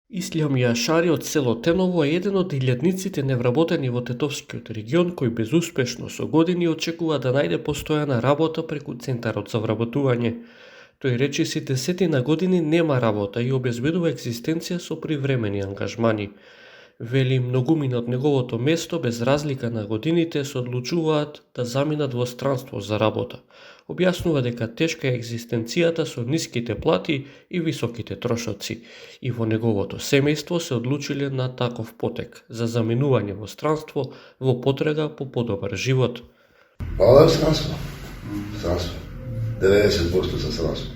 Ислам Јашари од село Теново е еден од илјадниците невработени во Тетовскиот регион кој безуспешно со години очекува да најде постојана работа преку Центарот за вработување. Тој речиси десетина години нема работа и обезбедува екзистенција со привремени ангажмани. Вели многумина од неговото место без разлика на годините се одлучуваат да заминат во странство за работа. Објаснува дека тешка е екзистенцијата со ниските плати и високите трошоци и во неговото семејство се одлучиле на таков потек за заминување во странство во потрега по подобар живот. Ова странство. Странство. 90% са странство.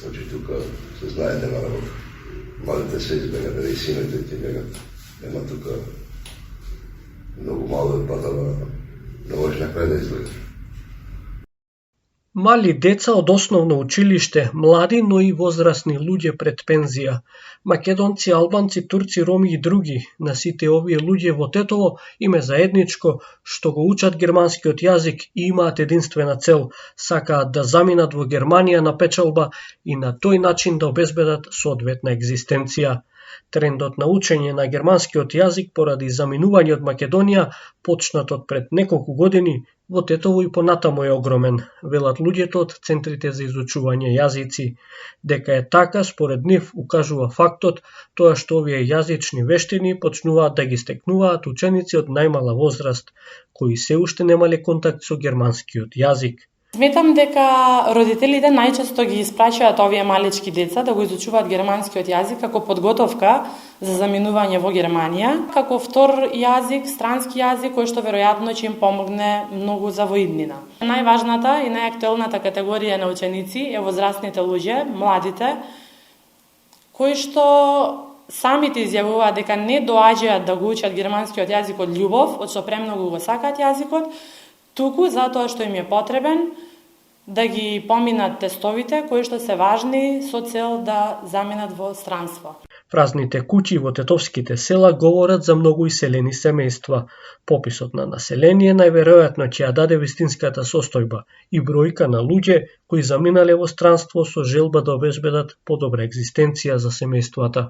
Значи тука се знае нема работа. Младите се избегат, и сините ти бегат. Нема тука многу мало да падава, не можеш на крај да изгледаш. Мали деца од основно училиште, млади, но и возрастни луѓе пред пензија, македонци, албанци, турци, роми и други, на сите овие луѓе во Тетово им е заедничко што го учат германскиот јазик и имаат единствена цел, сакаат да заминат во Германија на печалба и на тој начин да обезбедат соодветна екзистенција. Трендот на учење на германскиот јазик поради заминување од Македонија, почнат од пред неколку години, во Тетово и понатамо е огромен, велат луѓето од центрите за изучување јазици. Дека е така, според нив, укажува фактот тоа што овие јазични вештини почнуваат да ги стекнуваат ученици од најмала возраст, кои се уште немале контакт со германскиот јазик. Сметам дека родителите најчесто ги испраќаат овие малички деца да го изучуваат германскиот јазик како подготовка за заминување во Германија, како втор јазик, странски јазик, кој што веројатно ќе им помогне многу за во иднина. Најважната и најактуелната категорија на ученици е возрастните луѓе, младите, кои што самите изјавуваат дека не доаѓаат да го учат германскиот јазик од љубов, од што премногу го сакаат јазикот, туку затоа што им е потребен да ги поминат тестовите кои што се важни со цел да заминат во странство. Празните куќи во тетовските села говорат за многу иселени семејства. Пописот на население најверојатно ќе ја даде вистинската состојба и бројка на луѓе кои заминале во странство со желба да обезбедат подобра екзистенција за семејствата.